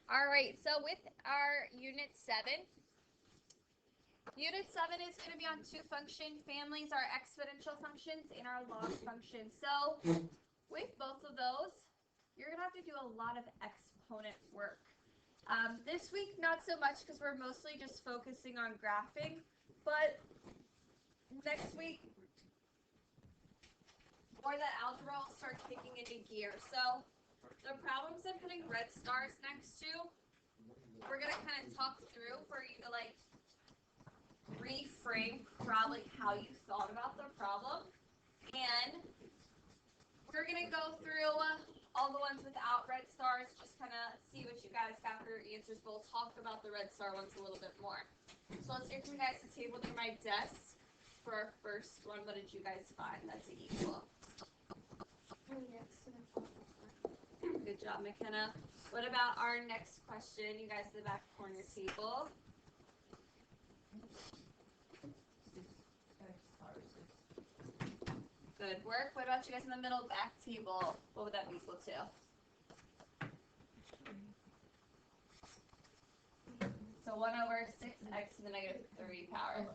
All right, so with our Unit 7 is going to be on two function families, our exponential functions and our log functions. So with both of those, you're going to have to do a lot of exponent work. This week, not so much because we're mostly just focusing on graphing, but next week, more that algebra will start kicking into gear. So the problems I'm putting red stars next to, we're going to kind of talk through for you to like reframe probably how you thought about the problem. And we're going to go through all the ones without red stars, just kind of see what you guys got for your answers. But we'll talk about the red star ones a little bit more. So let's get you guys the table near my desk for our first one. What did you guys find that's equal? Good job, McKenna. What about our next question? You guys in the back corner table. Good work. What about you guys in the middle back table? What would that be equal to? So 1 over 6x to the negative 3 power.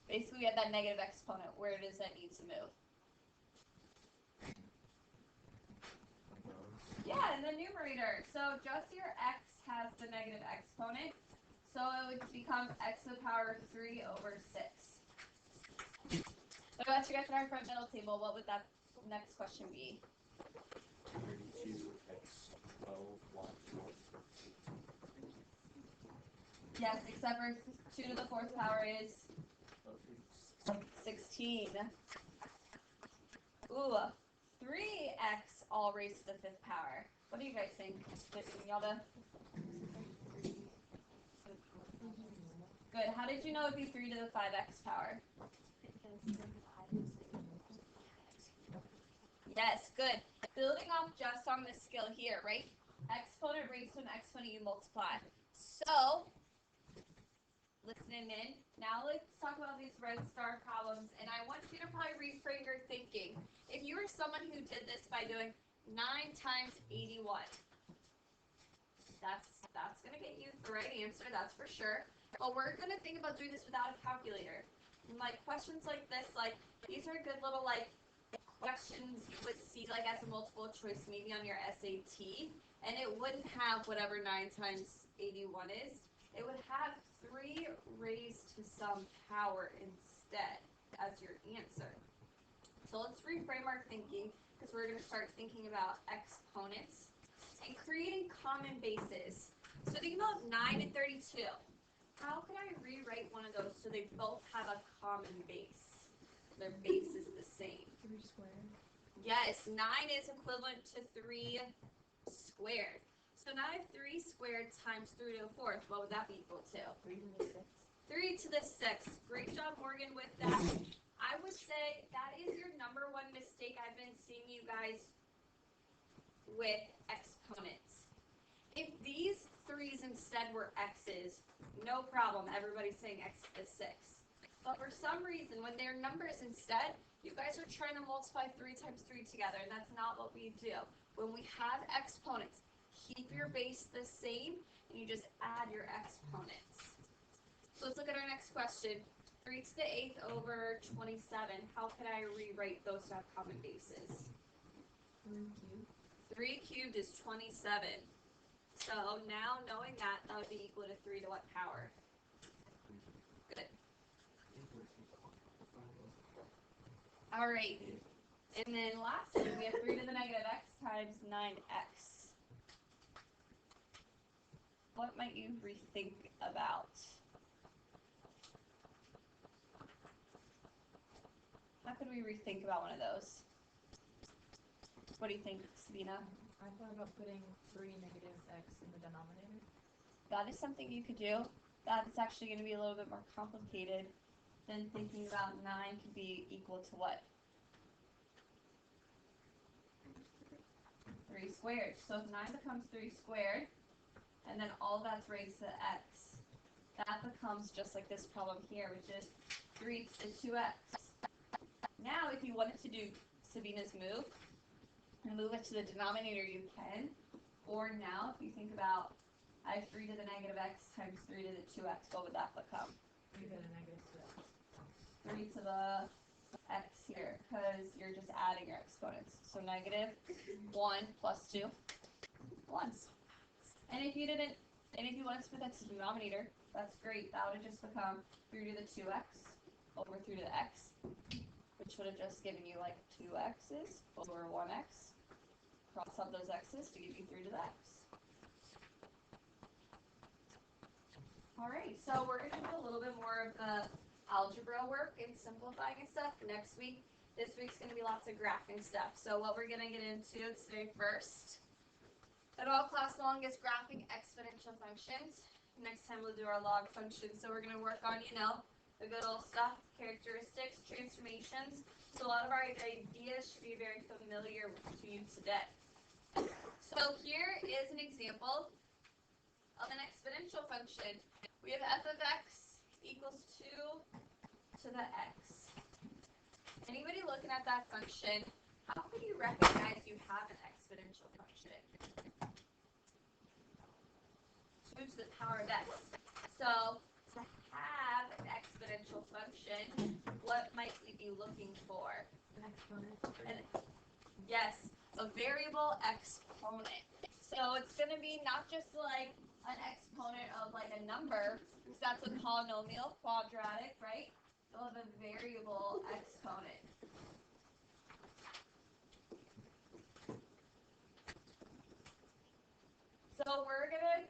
Basically, we have that negative exponent. Where does that need to move? Yeah, in the numerator. So just your x has the negative exponent. So it would become x to the power 3 over 6. What about you guys in our front middle table? What would that next question be? 32x 12 Yes, except for 2 to the 4th power is 16. Ooh, 3x all raised to the 5th power. What do you guys think? Y'all done? Good. How did you know it'd be 3 to the 5x power? Yes, good. Building off just on this skill here, right? Exponent raised to an exponent you multiply. So, listening in, now let's talk about these red star problems, and I want you to probably reframe your thinking. If you were someone who did this by doing 9 times 81, that's going to get you the right answer, that's for sure. But we're going to think about doing this without a calculator. And like questions like this, like these are good little like questions you would see like as a multiple choice maybe on your SAT, and it wouldn't have whatever 9 times 81 is. It would have 3 raised to some power instead as your answer. So let's reframe our thinking because we're going to start thinking about exponents and creating common bases. So think about 9 and 32. How can I rewrite one of those so they both have a common base? Their base is the same. 3 squared. Yes, 9 is equivalent to 3 squared. So now I have 3 squared times 3 to the 4th. What would that be equal to? 3 to the 6th. 3 to the 6th. Great job, Morgan, with that. I would say that is your number one mistake I've been seeing you guys with exponents. If these 3's instead were x's, no problem. Everybody's saying x to the 6th. But for some reason, when they're numbers instead, you guys are trying to multiply 3 times 3 together, and that's not what we do. When we have exponents, keep your base the same, and you just add your exponents. So let's look at our next question. 3 to the 8th over 27. How can I rewrite those to have common bases? 3 cubed. 3 cubed is 27. So now knowing that, that would be equal to 3 to what power? Good. All right. And then lastly, we have 3 to the negative x times 9x. What might you rethink about? How could we rethink about one of those? What do you think, Sabina? I thought about putting 3 negative x in the denominator. That is something you could do. That's actually going to be a little bit more complicated than thinking about 9 could be equal to what? 3 squared. So if 9 becomes 3 squared, and then all that's raised to x, that becomes just like this problem here, which is 3 to the 2x. Now, if you wanted to do Sabina's move, and move it to the denominator, you can. 4 now, if you think about I have 3 to the negative x times 3 to the 2x, what would that become? 3 to the negative 2x. 3 to the x here, because you're just adding your exponents. So negative 1 plus 2, 1. And if you wanted to put that to the denominator, that's great. That would have just become 3 to the 2x over 3 to the x, which would have just given you like 2x's over 1x. Cross out those x's to give you 3 to the x. Alright, so we're going to do a little bit more of the algebra work and simplifying and stuff next week. This week's going to be lots of graphing stuff. So what we're going to get into today first, and all class long, is graphing exponential functions. Next time we'll do our log functions. So we're going to work on, the good old stuff, characteristics, transformations. So a lot of our ideas should be very familiar to you today. So here is an example of an exponential function. We have f of x equals 2 to the x. Anybody looking at that function, how can you recognize you have an exponential function? 2 to the power of x. So to have an exponential function, what might we be looking for? An exponent. Yes, a variable exponent. So it's going to be not just like an exponent of like a number, because that's a polynomial, quadratic, right? You'll have a variable exponent. So we're going to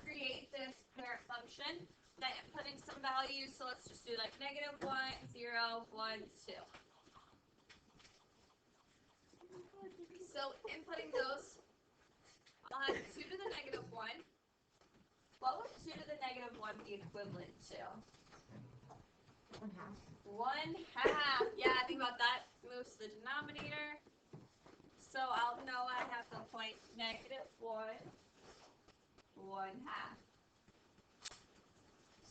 create this parent function by inputting some values. So let's just do like negative 1, 0, 1, 2. So inputting those, I'll have 2 to the negative 1. What would 2 to the negative 1 be equivalent to? 1/2. 1/2. Yeah, think about that. Moves to the denominator. So I'll know I have the point negative 1, 1/2.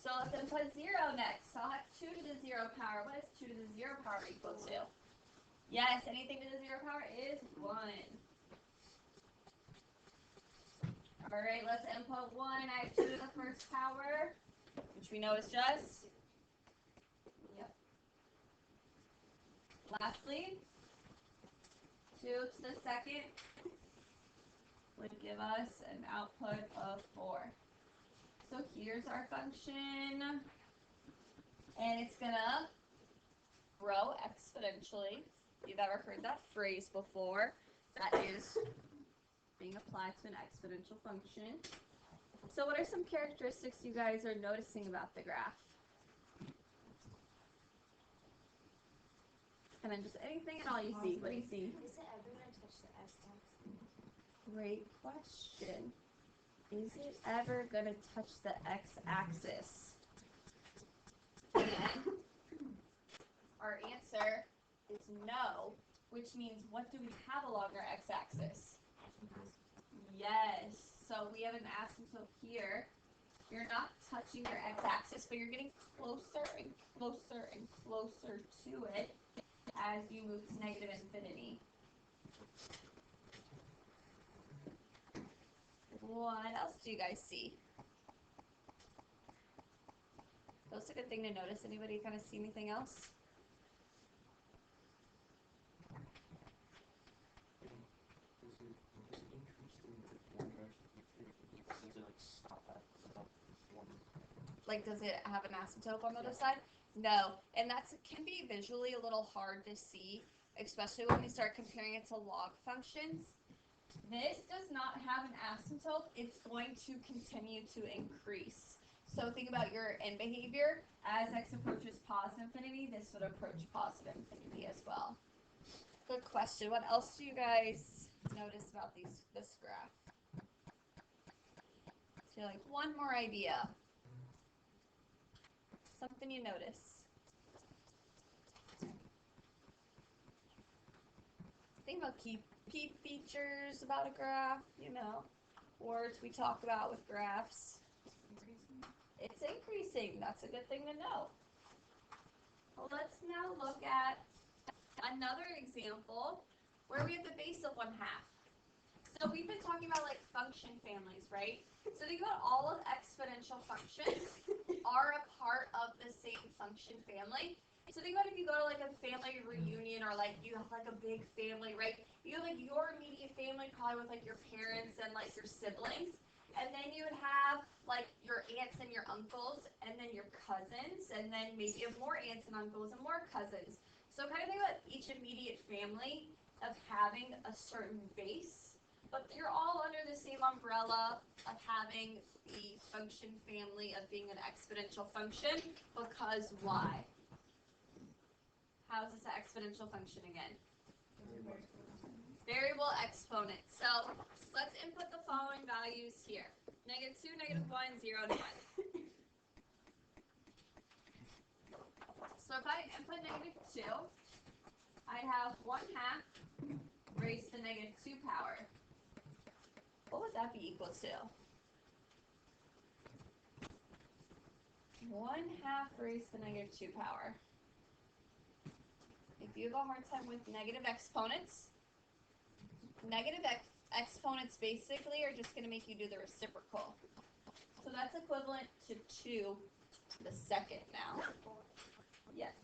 So let's input 0 next. So I'll have 2 to the 0 power. What is 2 to the 0 power equal to? Yes, anything to the 0 power is 1. Alright, let's input 1. I have 2 to the first power, which we know is just. Yep. Lastly, 2 to the second would give us an output of 4. So here's our function, and it's gonna grow exponentially. You've ever heard that phrase before? That is being applied to an exponential function. So what are some characteristics you guys are noticing about the graph? And then just anything and all you see. What do you see? Is it ever going to touch the x-axis? Great question. Is it ever going to touch the x-axis? And our answer is no, which means what do we have along our x-axis? Yes. So we have an asymptote here. You're not touching your x-axis, but you're getting closer and closer and closer to it as you move to negative infinity. What else do you guys see? That's a good thing to notice. Anybody kind of see anything else? Like, does it have an asymptote on the other side? No, and that can be visually a little hard to see, especially when we start comparing it to log functions. This does not have an asymptote. It's going to continue to increase. So think about your end behavior. As x approaches positive infinity, this would approach positive infinity as well. Good question. What else do you guys notice about this graph? So like one more idea. Something you notice. Think about key features about a graph, words we talk about with graphs. It's increasing. That's a good thing to know. Well, let's now look at another example where we have the base of 1/2. So we've been talking about like function families, right? So think about all of exponential functions are a part of the same function family. So think about if you go to like a family reunion or like you have like a big family, right? You have like your immediate family probably with like your parents and like your siblings. And then you would have like your aunts and your uncles and then your cousins and then maybe you have more aunts and uncles and more cousins. So kind of think about each immediate family of having a certain base, but you're all under the same umbrella of having the function family of being an exponential function, because why? How is this an exponential function again? Variable exponent. So let's input the following values here. -2, -1, 0, and 1. So if I input -2, I'd have 1/2 raised to -2 power. What would that be equal to? 1/2 raised to -2 power. If you have a hard time with negative exponents, exponents basically are just going to make you do the reciprocal. So that's equivalent to 2 to the second now. Yes.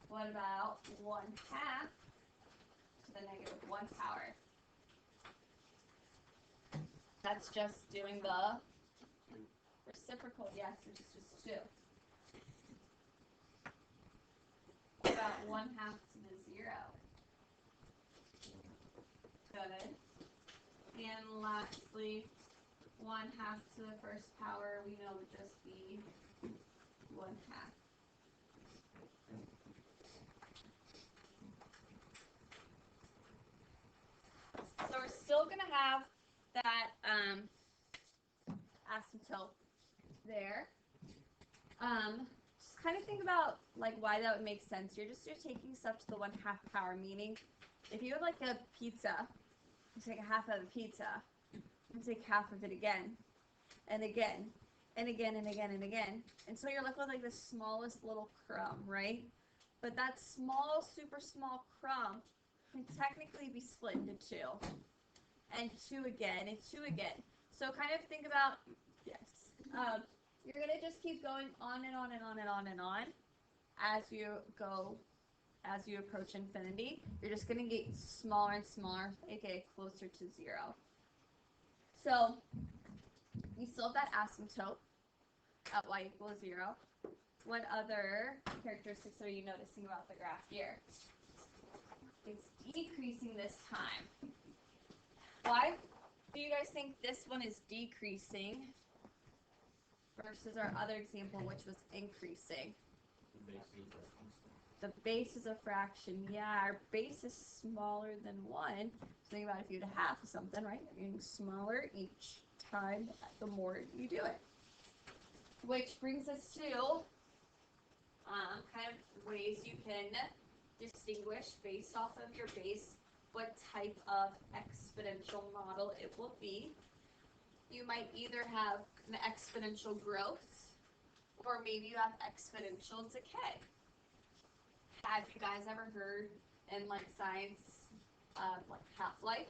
What about 1/2 to the -1 power? That's just doing the reciprocal. Yes, it's just 2. What about 1/2 to the 0? Good. And lastly, 1/2 to the first power we know would just be 1/2. So we're still going to have that asymptote there. Just kind of think about like why that would make sense. You're taking stuff to the 1/2 power, meaning if you have like a pizza, you take a half of the pizza, you take half of it again, and again, and again, and again, and again. And so you're left with like the smallest little crumb, right? But that small, super small crumb can technically be split into 2. And 2 again, and 2 again. So kind of think about, yes, you're going to just keep going on and on and on and on and on as you approach infinity. You're just going to get smaller and smaller, aka closer to 0. So we still have that asymptote at y equals 0. What other characteristics are you noticing about the graph here? It's decreasing this time. Why do you guys think this one is decreasing versus our other example, which was increasing? The base is a fraction. Yeah, our base is smaller than 1. So think about if you had half of something, right? You're getting smaller each time the more you do it. Which brings us to kind of ways you can distinguish based off of your base what type of exponential model it will be. You might either have an exponential growth, or maybe you have exponential decay. Have you guys ever heard in like science of like half-life?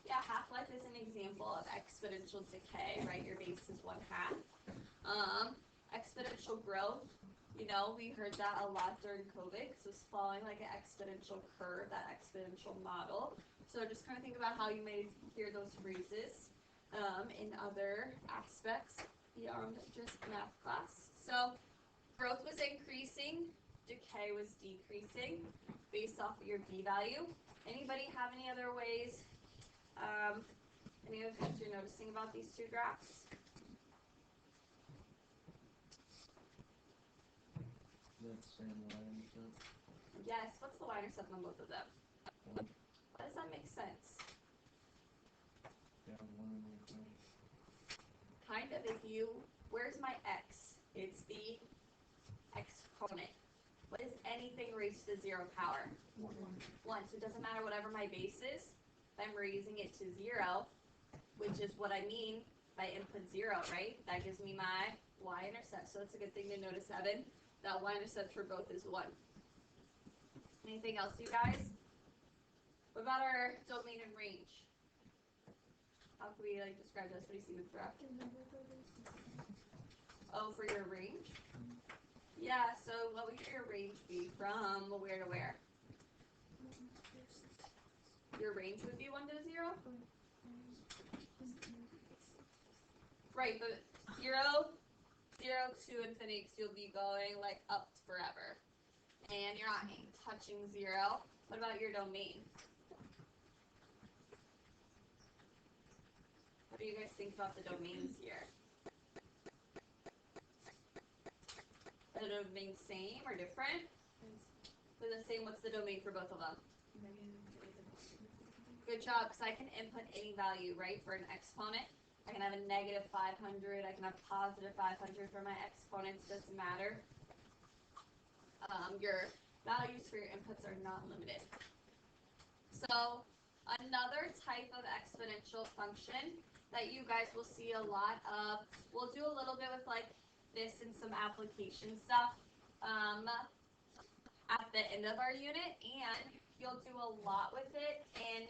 Yeah, half-life is an example of exponential decay, right? Your base is 1/2. Exponential growth, you know, we heard that a lot during COVID because it was following like an exponential curve, that exponential model. So just kind of think about how you may hear those phrases in other aspects beyond just math class. So growth was increasing, decay was decreasing based off of your b-value. Anybody have any other ways, any other things you're noticing about these two graphs? Yes, what's the y-intercept on both of them? Why does that make sense? Kind of, where's my x? It's the exponent. What is anything raised to the 0 power? 1. So it doesn't matter whatever my base is, if I'm raising it to 0, which is what I mean by input 0, right? That gives me my y-intercept. So that's a good thing to notice, Evan. That y-intercept for both is 1. Anything else, you guys? What about our domain and range? How can we like describe this? What do you see with graph? Oh, for your range? Yeah, so what would your range be from where to where? Your range would be 1 to 0? Right, but 0, 0 to infinity, because you'll be going like up forever. And you're not touching 0. What about your domain? What do you guys think about the domains here? Are the domains same or different? They're the same. What's the domain for both of them? Good job, because I can input any value, right, for an exponent. I can have a negative 500. I can have positive 500 for my exponents. Doesn't matter. Your values for your inputs are not limited. So another type of exponential function that you guys will see a lot of, we'll do a little bit with like this and some application stuff at the end of our unit, and you'll do a lot with it in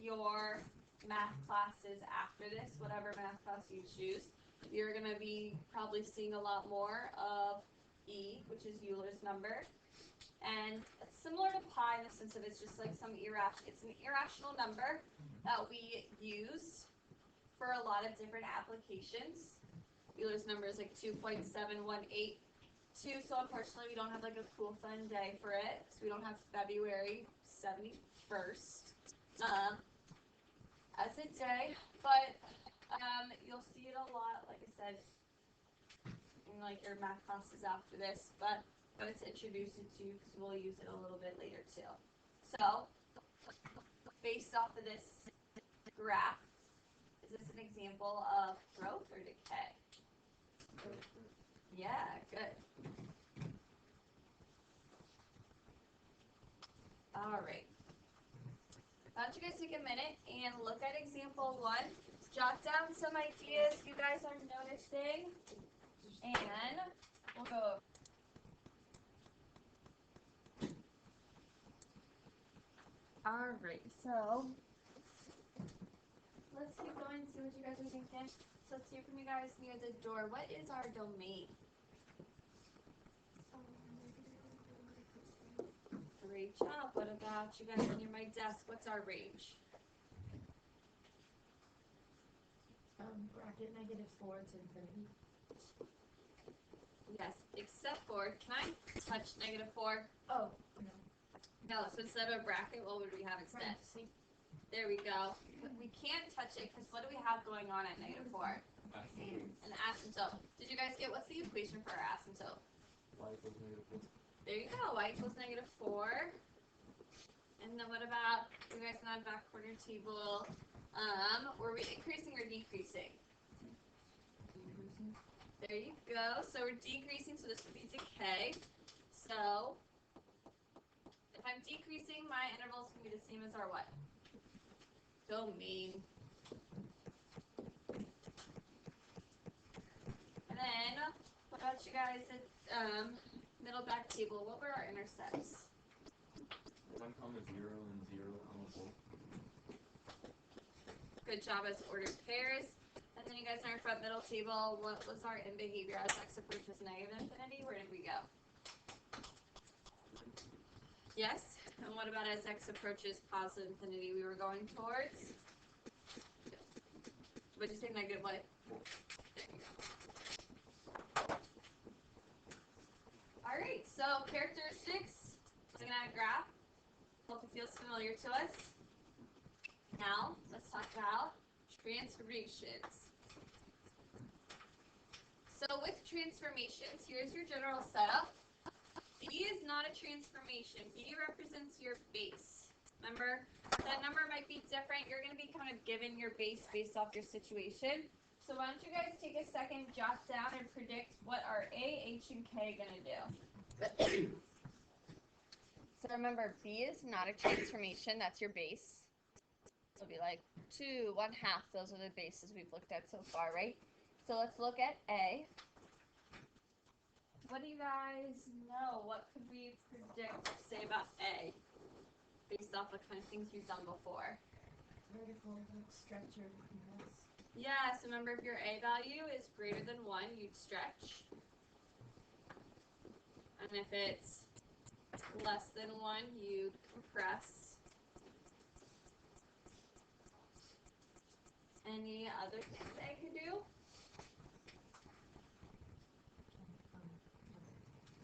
your math classes after this, whatever math class you choose. You're going to be probably seeing a lot more of E, which is Euler's number. And it's similar to pi in the sense of it's just like it's an irrational number that we use for a lot of different applications. Euler's number is like 2.718. So unfortunately we don't have like a cool fun day for it, because we don't have February 71st as a day, but you'll see it a lot, like I said, in like your math classes after this, but I'm going to introduce it to you because we'll use it a little bit later too. So based off of this graph, is this an example of growth or decay? Yeah, good. All right. Why don't you guys take a minute and look at example 1. Jot down some ideas you guys are noticing, and we'll go. All right. So let's keep going and see what you guys are thinking. So let's hear from you guys near the door. What is our domain? Great job. What about you guys near my desk? What's our range? Bracket -4 to infinity. Yes, except for, can I touch -4? Oh, no. No, so instead of a bracket, what would we have instead? There we go. We can't touch it because what do we have going on at -4? An asymptote. Did you guys get what's the equation for our asymptote? Y equals -4. There you go. Y equals -4. And then what about you guys in that back corner table? Were we increasing or decreasing? There you go. So we're decreasing, so this would be decay. So if I'm decreasing, my intervals can be the same as our what? Domain. And then what about you guys at middle back table? What were our intercepts? 1, 0, and 0, 4. Good job as ordered pairs. And then you guys in our front middle table, what was our end behavior as x approaches negative infinity? Where did we go? Yes. And what about as x approaches positive infinity? We were going towards? What did you say, negative what? There you go. All right, so characteristics, looking at a graph. Hope it feels familiar to us. Now, let's talk about transformations. So with transformations, here's your general setup. B is not a transformation. B represents your base. Remember, that number might be different. You're going to be kind of given your base based off your situation. So why don't you guys take a second, jot down, and predict what are A, H, and K going to do. So remember, B is not a transformation. That's your base. It'll be like 2, 1/2. Those are the bases we've looked at so far, right? So let's look at A. What do you guys know? What could we predict, say, about A? Based off the kind of things we've done before. Vertical, like stretch your penis. Yeah, so remember if your A value is greater than 1, you'd stretch. And if it's less than 1, you'd compress. Any other things A could do?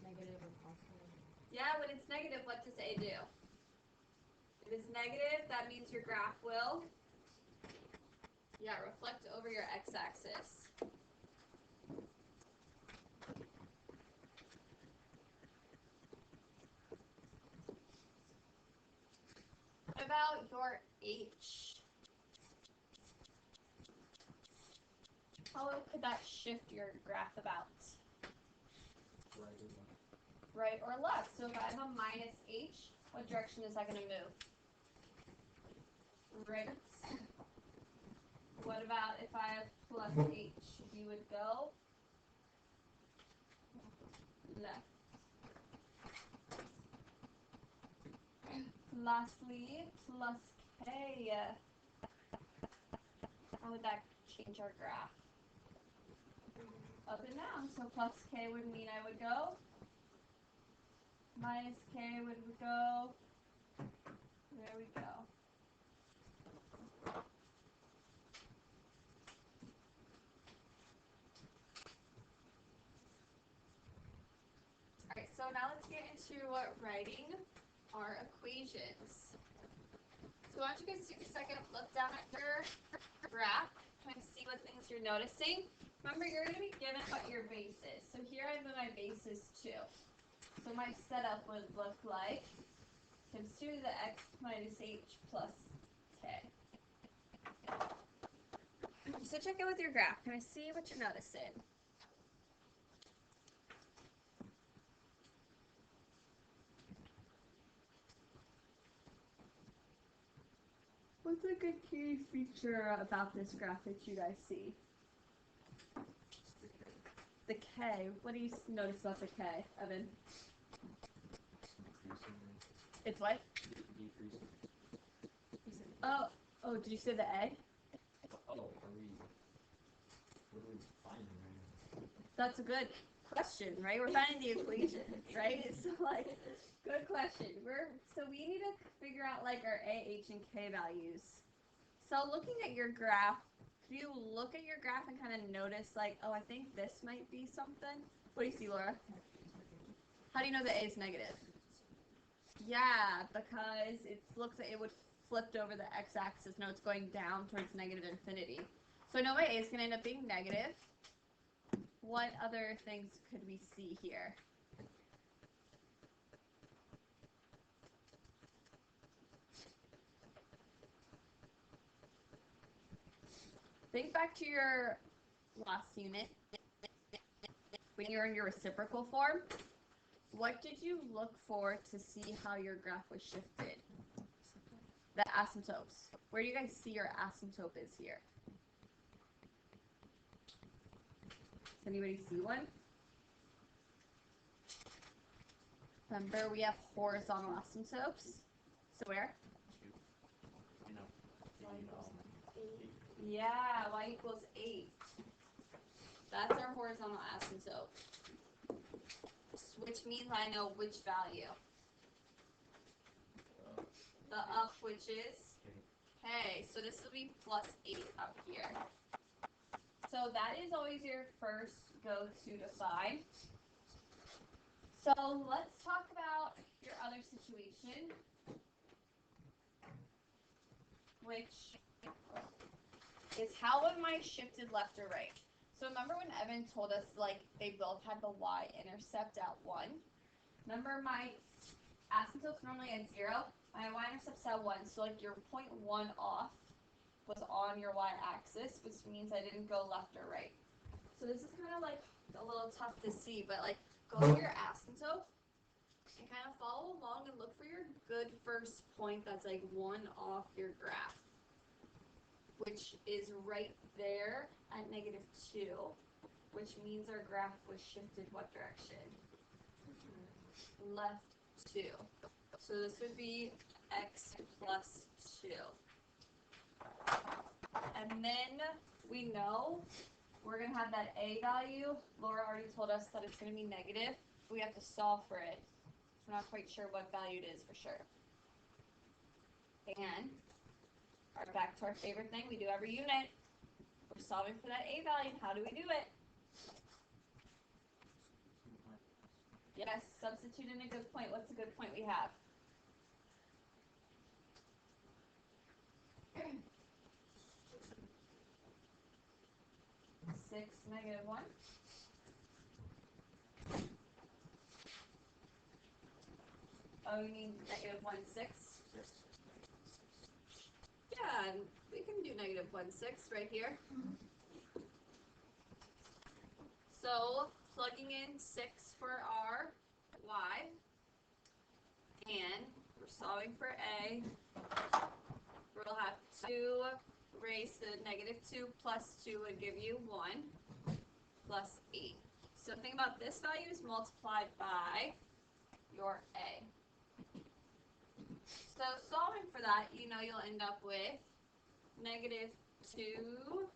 Negative or positive. Yeah, when it's negative, what does A do? If it's negative, that means your graph will, reflect over your x-axis. What about your H? How could that shift your graph about? Right or left. So if I have a minus H, what direction is that going to move? Right. What about if I have plus H? You would go left. Lastly, plus K. How would that change our graph? Up and down. So plus K would mean I would go. Minus K would go. There we go. Alright, so now let's get into writing our equations. So why don't you guys take a second, look down at your graph, try to see what things you're noticing. Remember, you're going to be given what your base is. So here I know my base is 2. So my setup would look like times 2 to the x minus h plus k. So check it with your graph. Can I see what you're noticing? What's a good key feature about this graph that you guys see? The K. What do you notice about the K, Evan? It's what? Decreasing. Oh, did you say the A? Oh, what are we finding right now? That's a good question, right? We're finding the equation, right? So good question. We need to figure out our A, H, and K values. So looking at your graph, can you look at your graph and kind of notice oh, I think this might be something? What do you see, Laura? How do you know the A is negative? Yeah, because it looks like it would flipped over the x-axis. No, it's going down towards negative infinity. So I know my A is going to end up being negative. What other things could we see here? Think back to your last unit. When you're in your reciprocal form, what did you look for to see how your graph was shifted? The asymptotes. Where do you guys see your asymptote is here? Does anybody see one? Remember, we have horizontal asymptotes. So where? Yeah, y equals 8. That's our horizontal asymptote. Which means I know which value. The up, which is K. So this will be plus 8 up here. So that is always your first go-to to find. So let's talk about your other situation, which is how am I shifted left or right? So remember when Evan told us they both had the y-intercept at 1? Remember my asymptote's normally at 0, my y-intercept's at 1, so your 0.1 off was on your y-axis, which means I didn't go left or right. So this is kind of a little tough to see, but go to your asymptote and kind of follow along and look for your good first point that's 1 off your graph, which is right there at -2. which means our graph was shifted what direction? Left 2. So this would be x plus 2. And then we know we're going to have that a value. Laura already told us that it's going to be negative. We have to solve for it. We're not quite sure what value it is for sure. And back to our favorite thing we do every unit. We're solving for that a value. How do we do it? Yes, substitute in a good point. What's a good point we have? Six negative 1. Oh, you mean negative 1, 6? Yeah, we can do negative 1, 6 right here. So, plugging in 6 for our y, and we're solving for a, we'll have 2 raised to negative 2 plus 2 would give you 1 plus 8. So the thing about this value is multiplied by your a. So solving for that, you know you'll end up with negative 2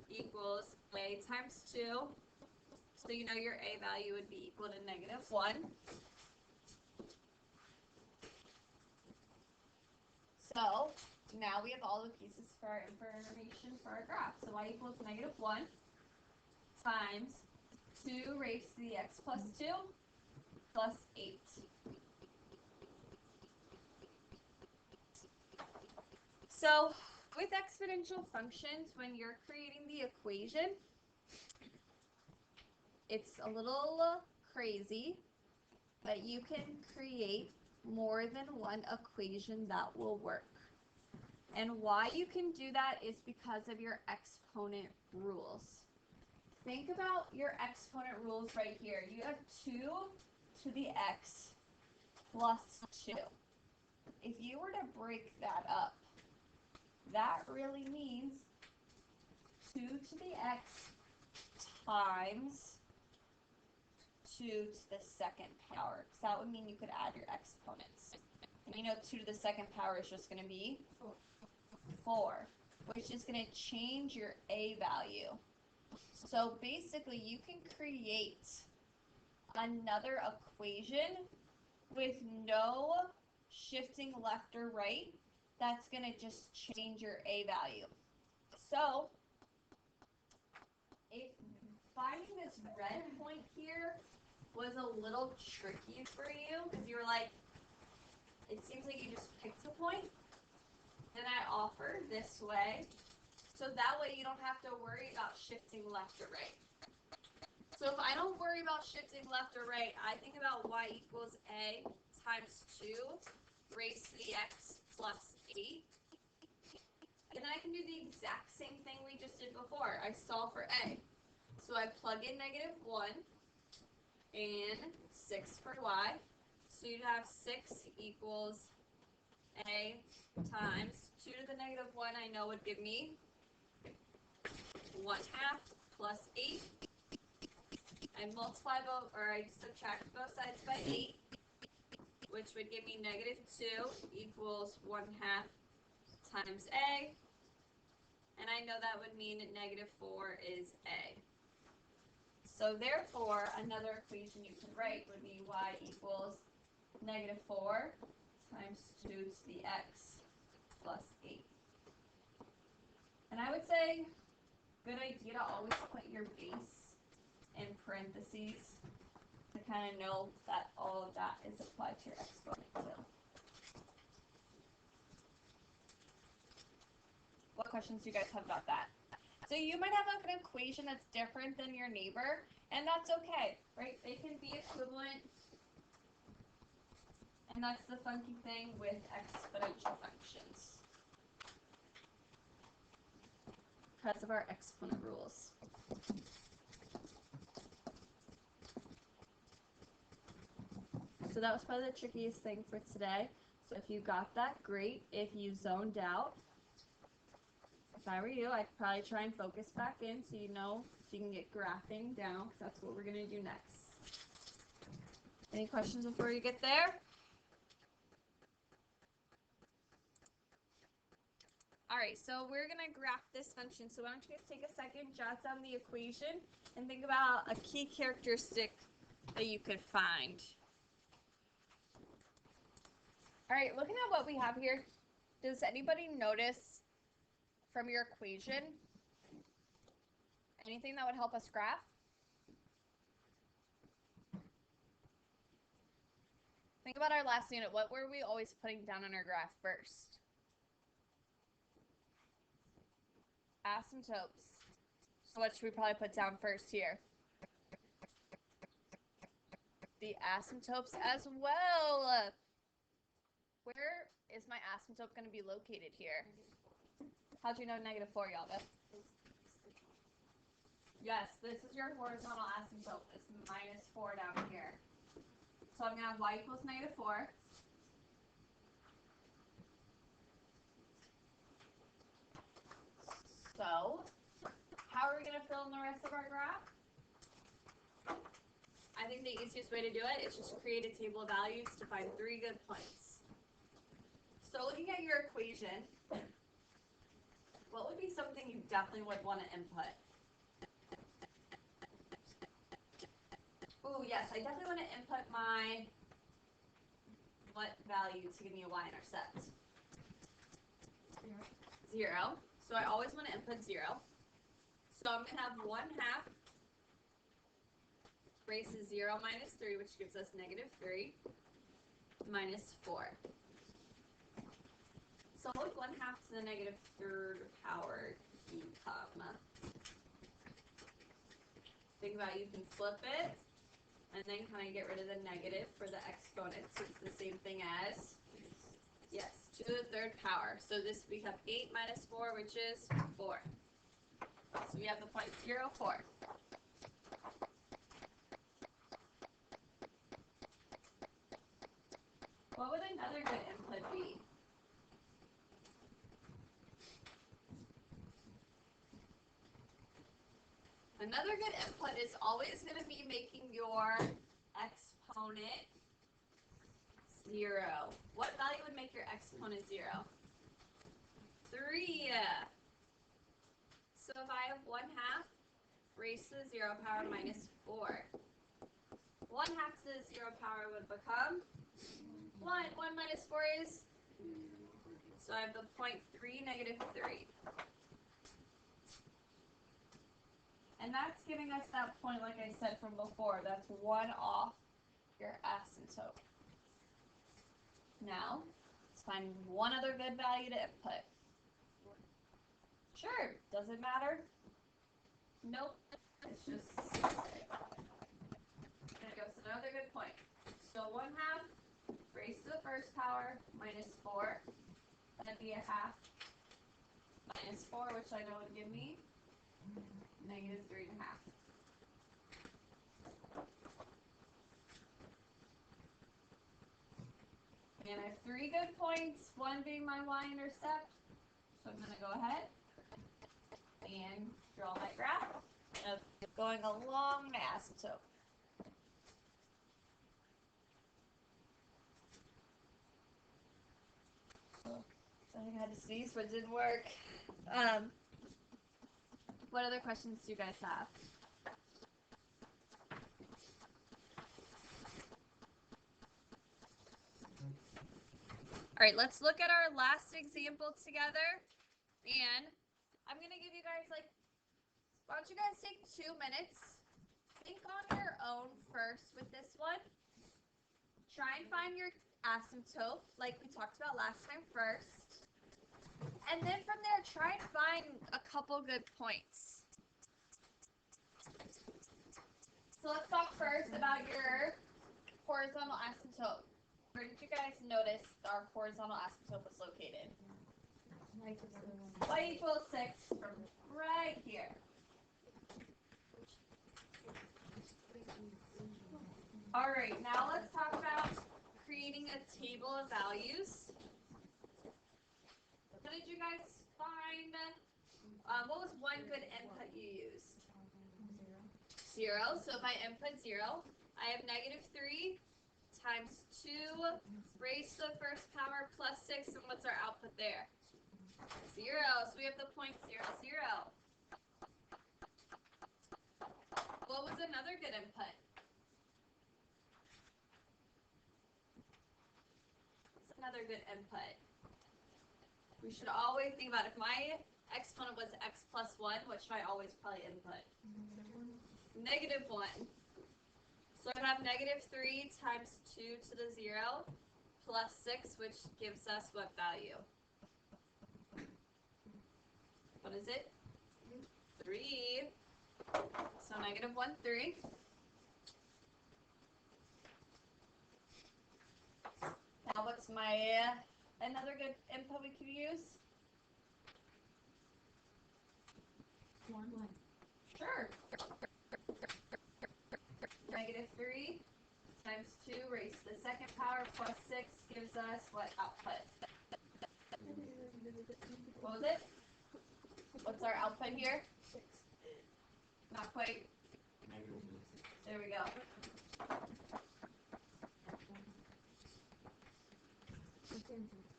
equals a times 2. So you know your a value would be equal to negative 1. So now we have all the pieces for our information for our graph. So y equals negative 1 times 2 raised to the x plus 2 plus 8. So with exponential functions, when you're creating the equation, it's a little crazy, but you can create more than one equation that will work. And why you can do that is because of your exponent rules. Think about your exponent rules right here. You have 2 to the x plus 2. If you were to break that up, that really means 2 to the x times 2 to the second power. So that would mean you could add your exponents. And you know 2 to the second power is just going to be 4, which is going to change your a value. So basically you can create another equation with no shifting left or right. That's going to just change your a value. So if finding this red point here was a little tricky for you, because you were like, it seems like you just picked a point, then I offer this way, so that way you don't have to worry about shifting left or right. So if I don't worry about shifting left or right, I think about y equals a times 2 raised to the x plus 8. And then I can do the exact same thing we just did before. I solve for a. So I plug in negative 1 and 6 for y. So you'd have 6 equals a times 2 to the negative 1 I know would give me 1/2 plus 8. I multiply both, or I subtract both sides by 8, which would give me negative 2 equals 1/2 times a. And I know that would mean that negative 4 is a. So therefore, another equation you can write would be y equals negative 4 times 2 to the x plus 8. And I would say, good idea to always put your base in parentheses to kind of know that all of that is applied to your exponent too. What questions do you guys have about that? So you might have like an equation that's different than your neighbor, and that's okay, right? They can be equivalent, and that's the funky thing with exponential functions because of our exponent rules. So that was probably the trickiest thing for today. So if you got that, great. If you zoned out, if I were you, I'd probably try and focus back in so you know, so you can get graphing down, because that's what we're going to do next. Any questions before you get there? All right, so we're going to graph this function. So why don't you guys take a second, jot down the equation, and think about a key characteristic that you could find. All right, looking at what we have here, does anybody notice from your equation anything that would help us graph? Think about our last unit. What were we always putting down on our graph first? Asymptotes. So what should we probably put down first here? The asymptotes as well. Where is my asymptote going to be located here? How'd you know -4, Yalva? Yes, this is your horizontal asymptote. It's -4 down here. So I'm going to have y equals -4. So, how are we going to fill in the rest of our graph? I think the easiest way to do it is just create a table of values to find 3 good points. So looking at your equation, what would be something you definitely would want to input? Oh yes, I definitely want to input my what value to give me a y-intercept? 0. So I always want to input 0. So I'm going to have 1/2 raised to 0 minus 3, which gives us -3 minus 4. So what would 1/2 to the -3rd power become? Think about it, you can flip it and then kind of get rid of the negative for the exponent. So it's the same thing as, yes, 2 to the 3rd power. So this would become 8 minus 4, which is 4. So we have the point 0, 4. What would another good input be? Another good input is always going to be making your exponent 0. What value would make your exponent 0? 3. So if I have 1/2 raised to the 0 power minus 4, 1/2 to the 0 power would become 1. 1 minus 4 is, so I have the point 3, -3. And that's giving us that point, like I said from before, that's 1 off your asymptote. Now, let's find one other good value to input. Sure, does it matter? Nope, it's just, there goes another good point. So 1/2 raised to the 1st power minus 4, that'd be 1/2 minus 4, which I know would give me -3.5. And I have 3 good points, one being my y-intercept. So I'm going to go ahead and draw my graph of going along my asymptote. I think I had to sneeze, but it didn't work. What other questions do you guys have? All right, let's look at our last example together. And I'm going to give you guys, like, why don't you guys take 2 minutes, think on your own first with this one. Try and find your asymptote, like we talked about last time first. And then from there, try and find a couple good points. So let's talk first about your horizontal asymptote. Where did you guys notice our horizontal asymptote was located? Y equals 6 from right here. All right, now let's talk about creating a table of values. What did you guys find What was one good input you used? 0. 0. So if I input 0, I have negative 3 times 2 raised to the first power plus 6, and what's our output there? 0. So we have the point 0, 0. What was another good input? What's another good input? We should always think about if my exponent was x plus 1, what should I always probably input? Negative 1. So I have negative 3 times 2 to the 0 plus 6, which gives us what value? What is it? 3. So negative 1, 3. Now what's my another good input we could use? 1. Sure. Negative 3 times 2 raised to the second power plus 6 gives us what output? What was it? What's our output here? 6. Not quite. Negative. There we go.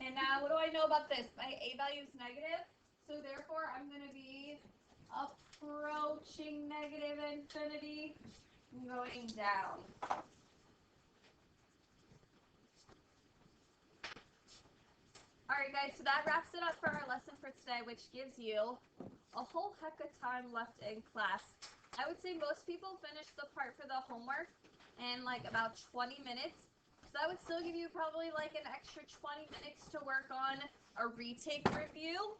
And now, what do I know about this? My a value is negative, so therefore I'm going to be approaching negative infinity and going down. Alright guys, so that wraps it up for our lesson for today, which gives you a whole heck of time left in class. I would say most people finish the part for the homework in like about 20 minutes. So that would still give you probably like an extra 20 minutes to work on a retake review.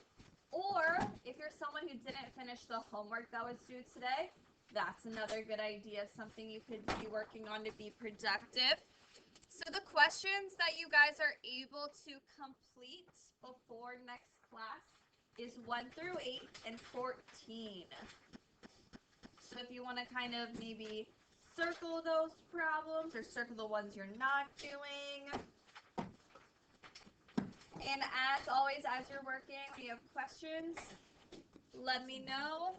Or if you're someone who didn't finish the homework that was due today, that's another good idea, something you could be working on to be productive. So the questions that you guys are able to complete before next class is 1 through 8 and 14. So if you want to kind of maybe circle those problems or circle the ones you're not doing. And as always, as you're working, if you have questions, let me know.